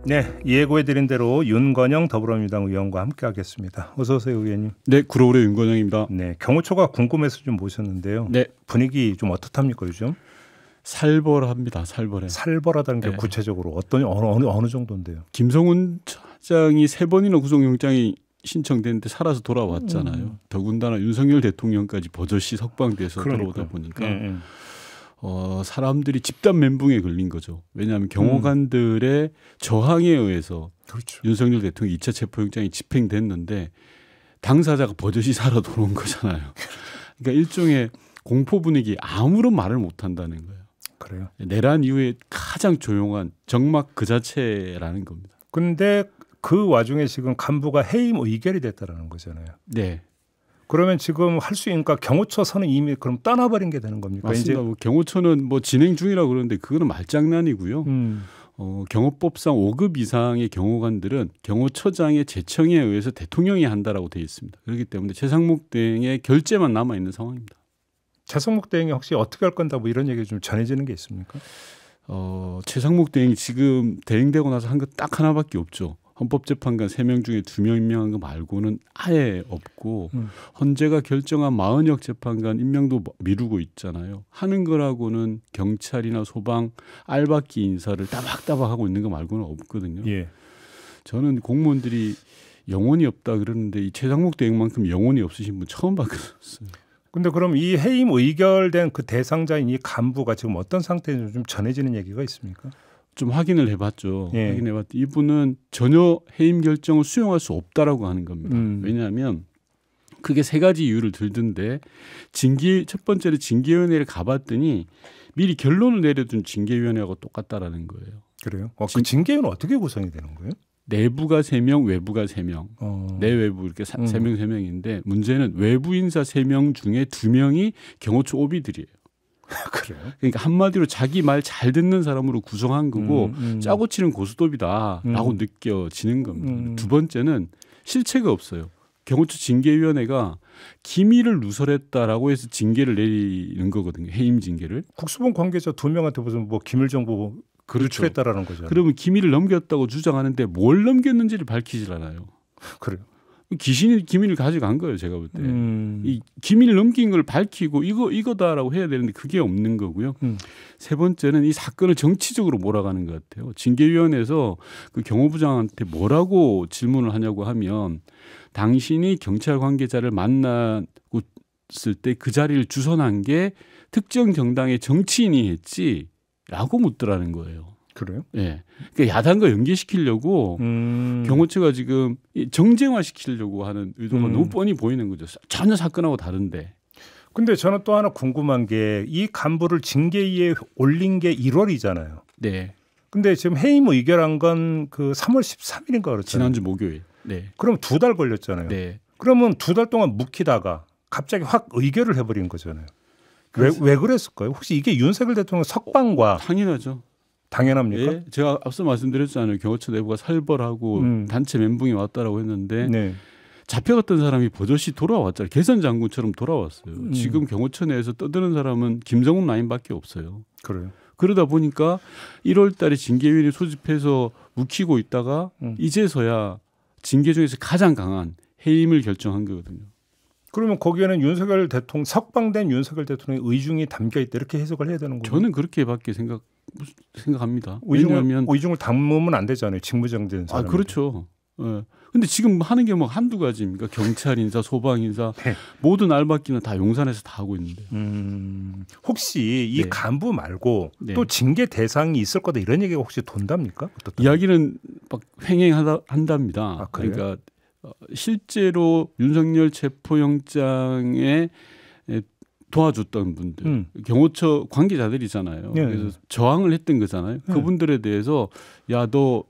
네, 예고해드린 대로 윤건영 더불어민주당 의원과 함께하겠습니다. 어서 오세요, 의원님. 네, 구로울의 윤건영입니다. 네, 경호처가 궁금해서 좀 모셨는데요. 네, 분위기 좀 어떻답니까 요즘? 살벌합니다. 살벌해. 살벌하다는 게 네. 구체적으로 어느 정도인데요? 김성훈 차장이 3번이나 구속영장이 신청됐는데 살아서 돌아왔잖아요. 더군다나 윤석열 대통령까지 버젓이 석방돼서 들어오다 보니까 사람들이 집단 멘붕에 걸린 거죠. 왜냐하면 경호관들의 저항에 의해서 그렇죠. 윤석열 대통령 2차 체포영장이 집행됐는데 당사자가 버젓이 살아 돌아온 거잖아요. 그러니까 일종의 공포 분위기 아무런 말을 못한다는 거예요. 그래요. 내란 이후에 가장 조용한 정막 그 자체라는 겁니다. 근데 그 와중에 지금 간부가 해임 의결이 됐다라는 거잖아요. 네. 그러면 지금 할 수 있으니까 경호처선은 이미 그럼 떠나버린 게 되는 겁니까? 맞습니다. 이제 뭐 경호처는 뭐 진행 중이라고 그러는데 그거는 말장난이고요. 경호법상 5급 이상의 경호관들은 경호처장의 제청에 의해서 대통령이 한다라고 되어 있습니다. 그렇기 때문에 최상목 대행의 결재만 남아 있는 상황입니다. 최상목 대행이 혹시 어떻게 할 건다 뭐 이런 얘기 좀 전해지는 게 있습니까? 최상목 대행이 지금 대행되고 나서 한 거 딱 하나밖에 없죠. 헌법재판관 3명 중에 2명 임명한 거 말고는 아예 없고 헌재가 결정한 마은혁 재판관 임명도 미루고 있잖아요. 하는 거라고는 경찰이나 소방, 알박기 인사를 따박따박 하고 있는 거 말고는 없거든요. 예. 저는 공무원들이 영혼이 없다 그러는데 이 최상목 대행만큼 영혼이 없으신 분 처음 봤거든요. 근데 그럼 이 해임 의결된 그 대상자인 이 간부가 지금 어떤 상태인지 좀 전해지는 얘기가 있습니까? 좀 확인을 해봤죠. 예. 확인해봤더니 이분은 전혀 해임 결정을 수용할 수 없다라고 하는 겁니다. 왜냐하면 그게 3가지 이유를 들던데 첫 번째로 징계위원회를 가봤더니 미리 결론을 내려둔 징계위원회하고 똑같다라는 거예요. 그래요? 그 징계위는 어떻게 구성이 되는 거예요? 내부가 3명, 외부가 3명. 내외부 이렇게 3명, 3명인데 문제는 외부 인사 3명 중에 2명이 경호처 오비들이에요. 그래요? 그러니까 한마디로 자기 말 잘 듣는 사람으로 구성한 거고 짜고 치는 고스톱이다라고 느껴지는 겁니다. 두 번째는 실체가 없어요. 경호처 징계위원회가 기밀을 누설했다라고 해서 징계를 내리는 거거든요. 해임 징계를. 국수본 관계자 2명한테 무슨 뭐 기밀 정보 유출했다라는 거죠. 그러면 기밀을 넘겼다고 주장하는데 뭘 넘겼는지를 밝히질 않아요. 그래요. 귀신이 기밀을 가져간 거예요. 제가 볼 때. 이 기밀을 넘긴 걸 밝히고 이거다라고 해야 되는데 그게 없는 거고요. 세 번째는 이 사건을 정치적으로 몰아가는 것 같아요. 징계위원회에서 그 경호부장한테 뭐라고 질문을 하냐고 하면 당신이 경찰 관계자를 만났을 때 그 자리를 주선한 게 특정 정당의 정치인이 했지라고 묻더라는 거예요. 그래요? 예. 그러니까 야당과 연계시키려고 경호처가 지금 정쟁화시키려고 하는 의도가 너무 뻔히 보이는 거죠. 전혀 사건하고 다른데. 근데 저는 또 하나 궁금한 게 이 간부를 징계위에 올린 게 1월이잖아요. 네. 근데 지금 해임 의결한 건 그 3월 13일인가 그렇잖아요. 지난주 목요일. 네. 그럼 2달 걸렸잖아요. 네. 그러면 2달 동안 묵히다가 갑자기 확 의결을 해버린 거잖아요. 왜 그랬을까요? 혹시 이게 윤석열 대통령 석방과 당연하죠. 당연합니까? 예, 제가 앞서 말씀드렸잖아요. 경호처 내부가 살벌하고 단체 멘붕이 왔다라고 했는데 네. 잡혀갔던 사람이 버젓이 돌아왔잖아요. 개선 장군처럼 돌아왔어요. 지금 경호처 내에서 떠드는 사람은 김정은 라인밖에 없어요. 그래요. 그러다 보니까 1월 달에 징계위원회 소집해서 묵히고 있다가 이제서야 징계 중에서 가장 강한 해임을 결정한 거거든요. 그러면 거기에는 윤석열 대통령 석방된 윤석열 대통령의 의중이 담겨 있다 이렇게 해석을 해야 되는 거예요. 저는 그렇게밖에 생각합니다. 의중을 담으면 안 되잖아요. 직무정지된 사람. 그렇죠. 근데 지금 하는 게 뭐 한두 가지입니까? 경찰 인사, 소방 인사 네. 모든 알박기는 다 용산에서 다 하고 있는데. 혹시 이 네. 간부 말고 네. 또 징계 대상이 있을 거다 이런 얘기가 혹시 돈답니까? 이야기는 막 횡행한답니다. 아, 그래요? 그러니까 실제로 윤석열 체포영장에 도와줬던 분들, 경호처 관계자들이잖아요. 네. 그래서 저항을 했던 거잖아요. 그분들에 대해서 야, 너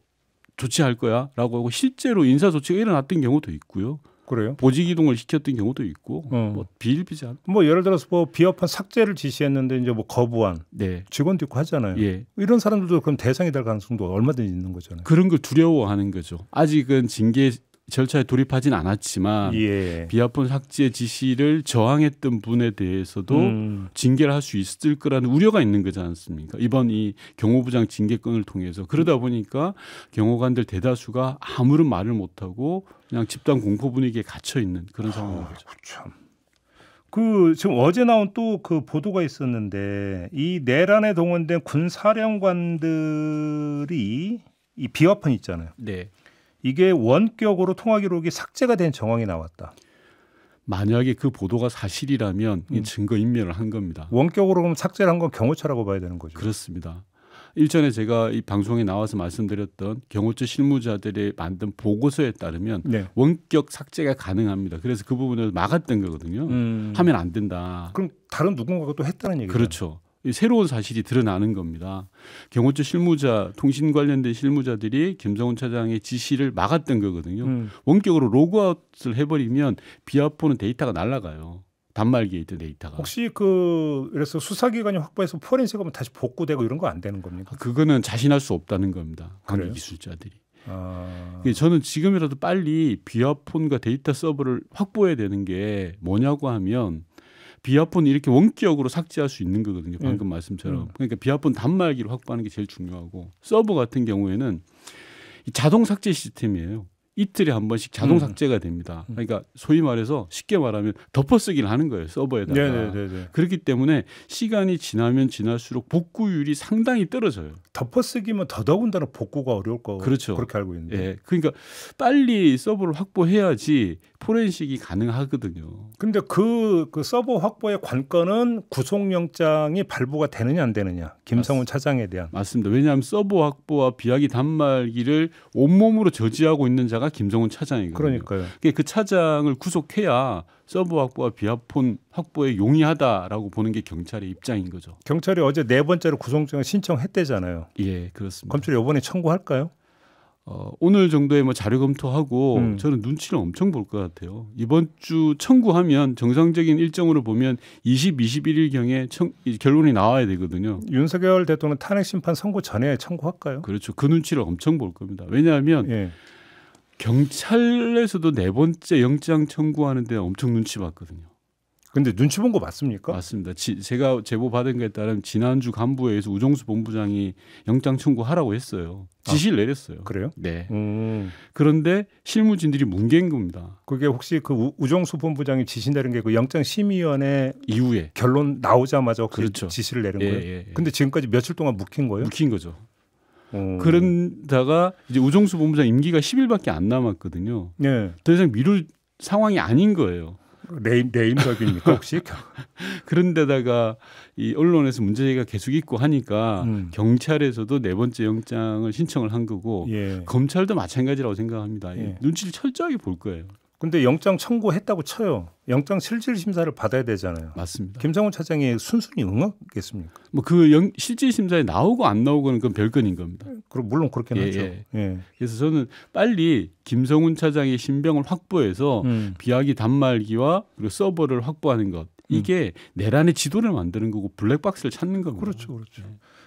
조치할 거야? 라고 하고 실제로 인사조치가 일어났던 경우도 있고요. 그래요? 보직 이동을 시켰던 경우도 있고 뭐 비일비재한. 뭐 예를 들어서 뭐 비협한 삭제를 지시했는데 이제 뭐 거부한 네. 직원도 있고 하잖아요. 예. 이런 사람들도 그럼 대상이 될 가능성도 얼마든지 있는 거잖아요. 그런 걸 두려워하는 거죠. 아직은 징계 절차에 돌입하진 않았지만 예. 비아폰 삭제 지시를 저항했던 분에 대해서도 징계를 할 수 있을 거라는 우려가 있는 거지 않습니까? 이번 이 경호부장 징계건을 통해서 그러다 보니까 경호관들 대다수가 아무런 말을 못하고 그냥 집단 공포 분위기에 갇혀 있는 그런 상황인 거죠. 참. 그 지금 어제 나온 또 그 보도가 있었는데 이 내란에 동원된 군 사령관들이 이 비화폰 있잖아요. 네. 이게 원격으로 통화 기록이 삭제가 된 정황이 나왔다. 만약에 그 보도가 사실이라면 증거 인멸을 한 겁니다. 원격으로 그럼 삭제를 한 건 경호처라고 봐야 되는 거죠. 그렇습니다. 일전에 제가 이 방송에 나와서 말씀드렸던 경호처 실무자들이 만든 보고서에 따르면 네. 원격 삭제가 가능합니다. 그래서 그 부분을 막았던 거거든요. 하면 안 된다. 그럼 다른 누군가가 또 했다는 얘기죠. 그렇죠. 새로운 사실이 드러나는 겁니다. 경호처 실무자, 통신 관련된 실무자들이 김성훈 차장의 지시를 막았던 거거든요. 원격으로 로그아웃을 해버리면 비아폰은 데이터가 날아가요. 단말기에 있던 데이터가. 혹시 그래서 수사기관이 확보해서 포렌식하면 다시 복구되고 이런 거 안 되는 겁니까? 그거는 자신할 수 없다는 겁니다. 관계 기술자들이. 아. 저는 지금이라도 빨리 비아폰과 데이터 서버를 확보해야 되는 게 뭐냐고 하면 비아폰 이렇게 원격으로 삭제할 수 있는 거거든요. 방금 말씀처럼. 그러니까 비아폰 단말기를 확보하는 게 제일 중요하고 서버 같은 경우에는 자동 삭제 시스템이에요. 이틀에 한 번씩 자동 삭제가 됩니다. 그러니까 소위 말해서 쉽게 말하면 덮어쓰기를 하는 거예요. 서버에다가. 네네네. 그렇기 때문에 시간이 지나면 지날수록 복구율이 상당히 떨어져요. 덮어쓰기면 더더군다나 복구가 어려울 거. 그렇죠. 그렇게 알고 있는데. 예, 그러니까 빨리 서버를 확보해야지 포렌식이 가능하거든요. 근데 그 서버 확보의 관건은 구속영장이 발부가 되느냐 안 되느냐. 김성훈 차장에 대한. 맞습니다. 왜냐하면 서버 확보와 비약이 단말기를 온몸으로 저지하고 있는 자가 김성훈 차장이거든요. 그러니까요. 그 차장을 구속해야 서버 확보와 비아폰 확보에 용이하다라고 보는 게 경찰의 입장인 거죠. 경찰이 어제 4번째로 구속영장을 신청했대잖아요. 예, 그렇습니다. 검찰이 이번에 청구할까요? 오늘 정도에 뭐 자료 검토하고 저는 눈치를 엄청 볼 것 같아요. 이번 주 청구하면 정상적인 일정으로 보면 20, 21일 경에 결론이 나와야 되거든요. 윤석열 대통령 탄핵 심판 선고 전에 청구할까요? 그렇죠. 그 눈치를 엄청 볼 겁니다. 왜냐하면 경찰에서도 4번째 영장 청구하는 데 엄청 눈치 봤거든요. 근데 눈치 본 거 맞습니까? 맞습니다. 제가 제보 받은 거에 따르면 지난주 간부회에서 우종수 본부장이 영장 청구하라고 했어요. 지시를 내렸어요. 그래요? 네. 그런데 실무진들이 뭉갠 겁니다. 그게 혹시 그 우종수 본부장이 지시 내린 게 그 영장심의위원회 이후에 결론 나오자마자 혹시 그렇죠. 지시를 내린 거예요? 근데 지금까지 며칠 동안 묵힌 거예요? 묵힌 거죠. 그런다가 이제 우종수 본부장 임기가 10일밖에 안 남았거든요. 네. 더 이상 미룰 상황이 아닌 거예요. 레임덕입니까 혹시? 그런데다가 이 언론에서 문제가 계속 있고 하니까 경찰에서도 4번째 영장을 신청을 한 거고 검찰도 마찬가지라고 생각합니다. 눈치를 철저하게 볼 거예요. 근데 영장 청구했다고 쳐요. 영장 실질 심사를 받아야 되잖아요. 맞습니다. 김성훈 차장이 순순히 응하겠습니까? 뭐 그 실질 심사에 나오고 안 나오고는 그건 별건인 겁니다. 그럼 물론 그렇긴 하죠. 그래서 저는 빨리 김성훈 차장의 신병을 확보해서 비약이 단말기와 그리고 서버를 확보하는 것 이게 내란의 지도를 만드는 거고 블랙박스를 찾는 겁니다. 그렇죠, 그렇죠.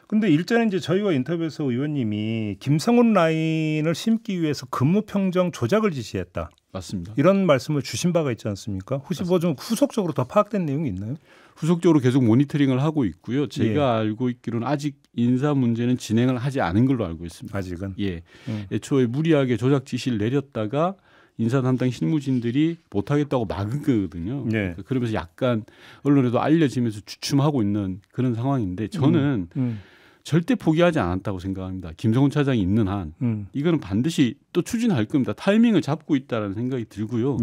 근데 일전에 이제 저희와 인터뷰에서 의원님이 김성훈 라인을 심기 위해서 근무 평정 조작을 지시했다. 맞습니다. 이런 말씀을 주신 바가 있지 않습니까? 혹시 뭐 좀 후속적으로 더 파악된 내용이 있나요? 후속적으로 계속 모니터링을 하고 있고요. 제가 알고 있기로는 아직 인사 문제는 진행을 하지 않은 걸로 알고 있습니다. 아직은? 애초에 무리하게 조작 지시를 내렸다가 인사 담당 실무진들이 못하겠다고 막은 거거든요. 그러면서 약간 언론에도 알려지면서 주춤하고 있는 그런 상황인데 저는 절대 포기하지 않았다고 생각합니다. 김성훈 차장이 있는 한 이거는 반드시 또 추진할 겁니다. 타이밍을 잡고 있다는 생각이 들고요.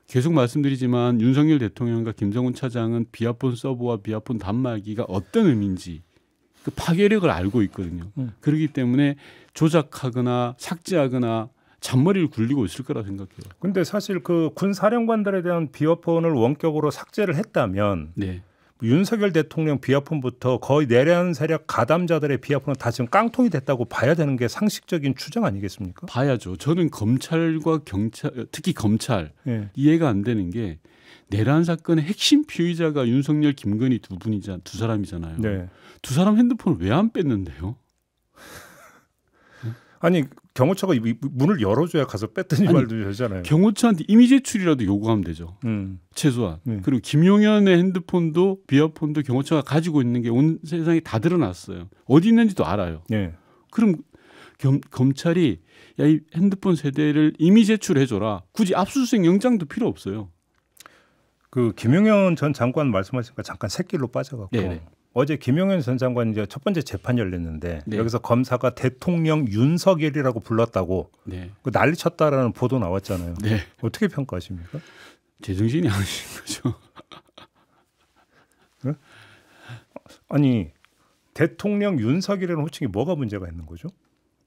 계속 말씀드리지만 윤석열 대통령과 김성훈 차장은 비아폰 서버와 비아폰 단말기가 어떤 의미인지 그 파괴력을 알고 있거든요. 그렇기 때문에 조작하거나 삭제하거나 잔머리를 굴리고 있을 거라 생각해요. 근데 사실 그 군 사령관들에 대한 비아폰을 원격으로 삭제를 했다면 윤석열 대통령 비아폰부터 거의 내란 세력 가담자들의 비아폰은 다 지금 깡통이 됐다고 봐야 되는 게 상식적인 추정 아니겠습니까? 봐야죠. 저는 검찰과 경찰, 특히 검찰 이해가 안 되는 게 내란 사건의 핵심 피의자가 윤석열, 김건희 두 사람이잖아요. 두 사람 핸드폰을 왜 안 뺐는데요? 아니 경호처가 문을 열어줘야 가서 뺐더니 말도 되잖아요. 경호처한테 이미 제출이라도 요구하면 되죠. 최소한. 그리고 김용현의 핸드폰도 비어폰도 경호처가 가지고 있는 게 온 세상에 다 드러났어요. 어디 있는지도 알아요. 네. 그럼 검찰이 야, 이 핸드폰 세대를 이미 제출해줘라. 굳이 압수수색 영장도 필요 없어요. 그 김용현 전 장관 말씀하시니까 잠깐 새길로 빠져갖고 네네. 어제 김용현 전 장관 이제 첫 번째 재판이 열렸는데 네. 여기서 검사가 대통령 윤석열이라고 불렀다고 네. 그 난리 쳤다라는 보도 나왔잖아요. 네. 어떻게 평가하십니까? 제정신이 아니신 거죠. 네? 아니 대통령 윤석열이라는 호칭이 뭐가 문제가 있는 거죠?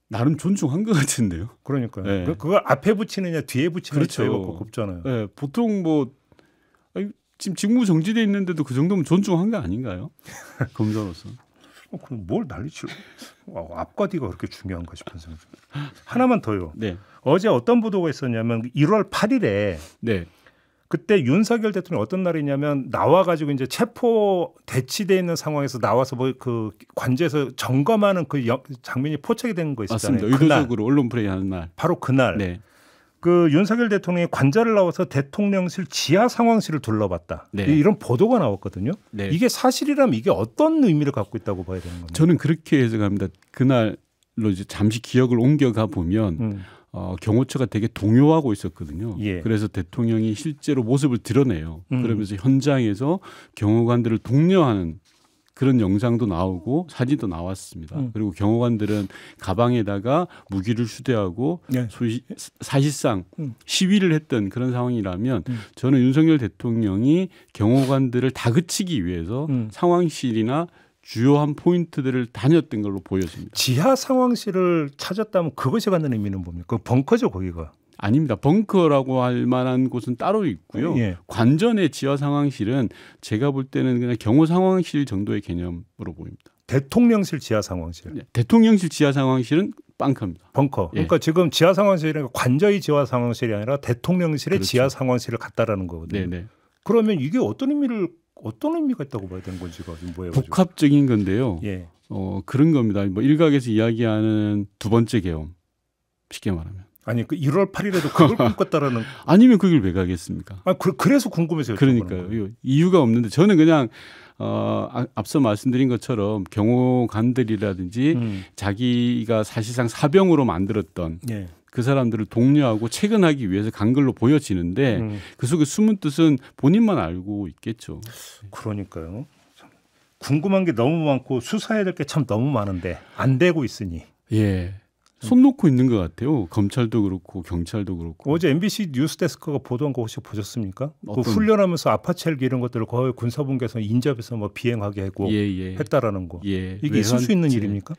나름 존중한 것 같은데요. 그러니까요. 네. 그걸 앞에 붙이느냐 뒤에 붙이느냐 그렇죠. 차이가 곱잖아요. 네. 보통 뭐 지금 직무 정지돼 있는데도 그 정도면 존중한 거 아닌가요? 검사로서. 그럼 뭘 난리치고 앞과 뒤가 그렇게 중요한가 싶은 생각. 하나만 더요. 네. 어제 어떤 보도가 있었냐면 1월 8일에 네. 그때 윤석열 대통령 어떤 날이냐면 나와가지고 이제 체포 대치돼 있는 상황에서 나와서 뭐 그 관제에서 점검하는 그 장면이 포착이 된 거 있었잖아요. 맞습니다. 의도적으로 언론 플레이하는 날. 바로 그날. 네. 그 윤석열 대통령이 관저를 나와서 대통령실 지하 상황실을 둘러봤다. 네. 이런 보도가 나왔거든요. 네. 이게 사실이라면 이게 어떤 의미를 갖고 있다고 봐야 되는 겁니까? 저는 그렇게 해석합니다. 그날로 이제 잠시 기억을 옮겨가 보면 경호처가 되게 동요하고 있었거든요. 예. 그래서 대통령이 실제로 모습을 드러내요. 그러면서 현장에서 경호관들을 독려하는 그런 영상도 나오고 사진도 나왔습니다. 그리고 경호관들은 가방에다가 무기를 휴대하고 네. 사실상 시위를 했던 그런 상황이라면 저는 윤석열 대통령이 경호관들을 다그치기 위해서 상황실이나 주요한 포인트들을 다녔던 걸로 보여집니다. 지하 상황실을 찾았다면 그것이 갖는 의미는 뭡니까? 그 벙커죠 거기가. 아닙니다. 벙커라고 할 만한 곳은 따로 있고요. 예. 관전의 지하 상황실은 제가 볼 때는 그냥 경호 상황실 정도의 개념으로 보입니다. 대통령실 지하 상황실. 네. 대통령실 지하 상황실은 벙커입니다. 벙커. 예. 그러니까 지금 지하 상황실이 관저의 지하 상황실이 아니라 대통령실의 그렇죠. 지하 상황실을 갖다라는 거거든요. 네네. 그러면 이게 어떤 의미가 있다고 봐야 되는 건지가 뭐예요? 복합적인 건데요. 예. 그런 겁니다. 뭐 일각에서 이야기하는 두 번째 계엄 쉽게 말하면. 아니 그 1월 8일에도 그걸 꿈꿨다라는. 아니면 그걸 왜 가겠습니까? 그래서 궁금해서. 그러니까요. 이유가 없는데 저는 그냥 앞서 말씀드린 것처럼 경호관들이라든지 자기가 사실상 사병으로 만들었던 예. 그 사람들을 독려하고 체근하기 위해서 간 걸로 보여지는데 그 속에 숨은 뜻은 본인만 알고 있겠죠. 그러니까요. 궁금한 게 너무 많고 수사해야 될 게 참 너무 많은데 안 되고 있으니. 예. 손 놓고 있는 것 같아요. 검찰도 그렇고 경찰도 그렇고. 어제 MBC 뉴스데스크가 보도한 거 혹시 보셨습니까? 그 훈련하면서 아파트 헬기 이런 것들을 거의 군사분계에서 인접해서 뭐 비행하게 하고 했다라는 거. 예. 이게 있을 수 있는 일입니까?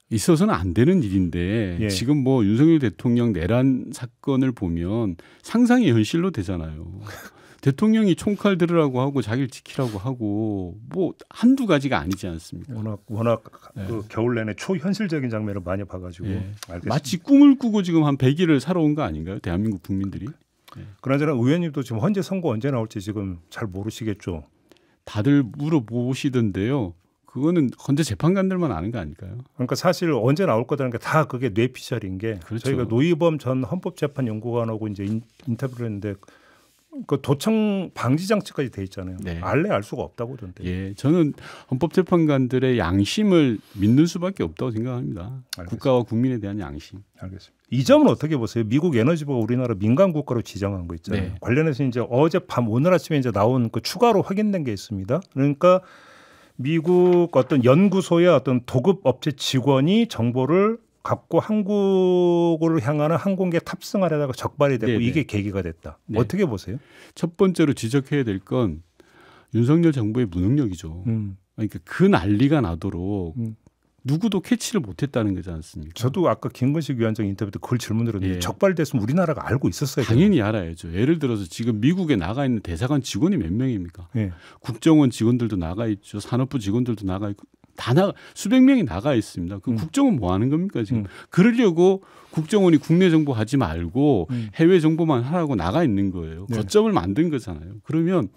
있어서는 안 되는 일인데 예. 지금 뭐 윤석열 대통령 내란 사건을 보면 상상의 현실로 되잖아요. 대통령이 총칼 들으라고 하고 자기를 지키라고 하고 뭐 한두 가지가 아니지 않습니까? 워낙 네. 그 겨울 내내 초현실적인 장면을 많이 봐가지고 마치 꿈을 꾸고 지금 한 100일을 살아온 거 아닌가요? 대한민국 국민들이. 그나저나 의원님도 지금 헌재 선고 언제 나올지 지금 잘 모르시겠죠? 다들 물어보시던데요. 그거는 헌재 재판관들만 아는 거 아닐까요? 그러니까 사실 언제 나올 거라는 게 다 그게 뇌피셜인 게 그렇죠. 저희가 노희범 전 헌법재판연구관하고 이제 인터뷰를 했는데 그 도청 방지 장치까지 돼 있잖아요. 네. 알래 알 수가 없다고 그러던데. 예, 저는 헌법재판관들의 양심을 믿는 수밖에 없다고 생각합니다. 알겠습니다. 국가와 국민에 대한 양심. 알겠습니다. 이 점은 어떻게 보세요? 미국 에너지부가 우리나라 민간 국가로 지정한 거 있잖아요. 네. 관련해서 이제 어젯밤 오늘 아침에 이제 나온 그 추가로 확인된 게 있습니다. 그러니까 미국 어떤 연구소의 어떤 도급 업체 직원이 정보를 갖고 한국을 향하는 항공기에 탑승하려다가 적발이 됐고 네네. 이게 계기가 됐다. 네. 어떻게 보세요? 첫 번째로 지적해야 될 건 윤석열 정부의 무능력이죠. 그러니까 그 난리가 나도록 누구도 캐치를 못했다는 거지 않습니까? 저도 아까 김근식 위원장 인터뷰 때 그걸 질문드렸는데 예. 적발됐으면 우리나라가 알고 있었어요. 당연히 알아야죠. 예를 들어서 지금 미국에 나가 있는 대사관 직원이 몇 명입니까? 예. 국정원 직원들도 나가 있죠. 산업부 직원들도 나가 있고 수백 명이 나가 있습니다. 그 국정원 뭐 하는 겁니까 지금? 그러려고 국정원이 국내 정보 하지 말고 해외 정보만 하라고 나가 있는 거예요. 네. 거점을 만든 거잖아요. 그러면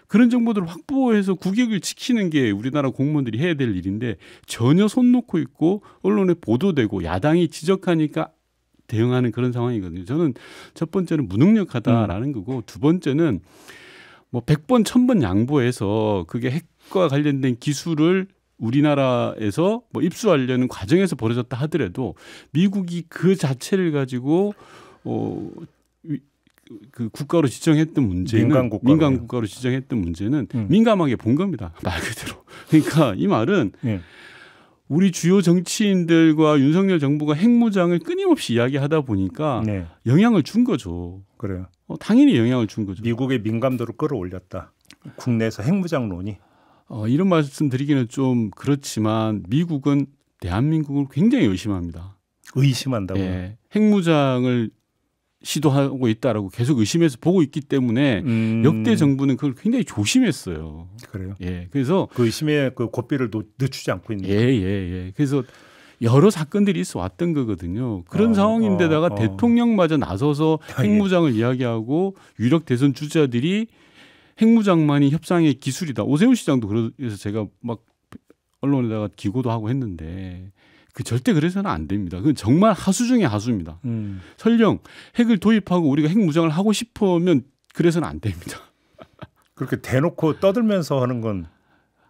그런 정보들을 확보해서 국익을 지키는 게 우리나라 공무원들이 해야 될 일인데 전혀 손 놓고 있고 언론에 보도되고 야당이 지적하니까 대응하는 그런 상황이거든요. 저는 첫 번째는 무능력하다라는 거고 두 번째는 뭐 100번 1000번 양보해서 그게 핵과 관련된 기술을 우리나라에서 뭐 입수하려는 과정에서 벌어졌다 하더라도 미국이 그 자체를 가지고 그 국가로 지정했던 문제는 민간 국가로 지정했던 문제는 민감하게 본 겁니다. 말 그대로. 그러니까 이 말은 우리 주요 정치인들과 윤석열 정부가 핵무장을 끊임없이 이야기하다 보니까 네. 영향을 준 거죠. 그래요. 당연히 영향을 준 거죠. 미국의 민감도를 끌어올렸다. 국내에서 핵무장론이. 이런 말씀 드리기는 좀 그렇지만 미국은 대한민국을 굉장히 의심합니다. 의심한다고요? 예, 핵무장을 시도하고 있다라고 계속 의심해서 보고 있기 때문에 역대 정부는 그걸 굉장히 조심했어요. 그래요? 예, 그래서 그 의심의 그 고삐를 늦추지 않고 있는. 예. 그래서 여러 사건들이 있어 왔던 거거든요. 그런 상황인데다가 대통령마저 나서서 핵무장을 이야기하고 유력 대선 주자들이 핵무장만이 협상의 기술이다. 오세훈 시장도 그래서 제가 막 언론에다가 기고도 하고 했는데 그 절대 그래서는 안 됩니다. 그건 정말 하수 중에 하수입니다. 설령 핵을 도입하고 우리가 핵무장을 하고 싶으면 그래서는 안 됩니다. 그렇게 대놓고 떠들면서 하는 건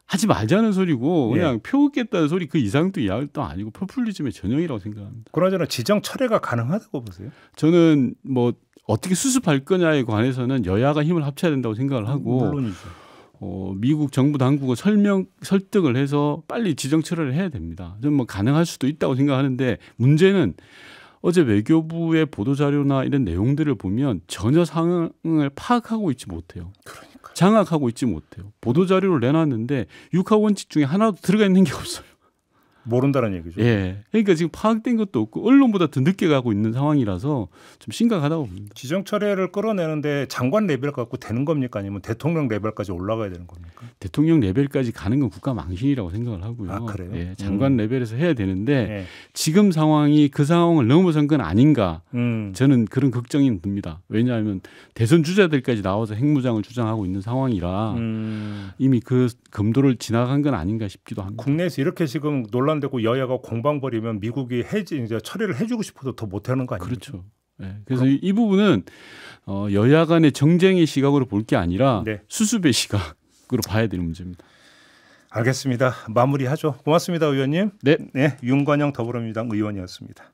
하지 말자는 소리고 그냥 표 겠다는 소리 그 이상도 이하도 아니고 포퓰리즘의 전형이라고 생각합니다. 그러나 지정 철회가 가능하다고 보세요? 저는 뭐 어떻게 수습할 거냐에 관해서는 여야가 힘을 합쳐야 된다고 생각을 하고 물론이죠. 미국 정부 당국을 설득을 해서 빨리 지정 철회를 해야 됩니다. 좀 뭐 가능할 수도 있다고 생각하는데 문제는 어제 외교부의 보도자료나 이런 내용들을 보면 전혀 상황을 파악하고 있지 못해요. 그러니까. 장악하고 있지 못해요. 보도자료를 내놨는데 6하 원칙 중에 하나도 들어가 있는 게 없어요. 모른다는 얘기죠. 예. 그러니까 지금 파악된 것도 없고 언론보다 더 늦게 가고 있는 상황이라서 좀 심각하다고 봅니다. 지정 철회를 끌어내는데 장관 레벨 갖고 되는 겁니까? 아니면 대통령 레벨까지 올라가야 되는 겁니까? 대통령 레벨까지 가는 건 국가 망신이라고 생각을 하고요. 아, 그래요? 예, 장관 레벨에서 해야 되는데 지금 상황이 그 상황을 넘어선 건 아닌가 저는 그런 걱정이 듭니다. 왜냐하면 대선 주자들까지 나와서 핵무장을 주장하고 있는 상황이라 이미 그 검도를 지나간 건 아닌가 싶기도 합니다. 국내에서 이렇게 지금 논란되고 여야가 공방 벌이면 미국이 이제 처리를 해주고 싶어도 더 못하는 거 아닙니까? 그렇죠. 네. 그래서 이 부분은 여야 간의 정쟁의 시각으로 볼 게 아니라 수습의 시각으로 봐야 되는 문제입니다. 알겠습니다. 마무리하죠. 고맙습니다, 의원님. 네. 윤관영 더불어민주당 의원이었습니다.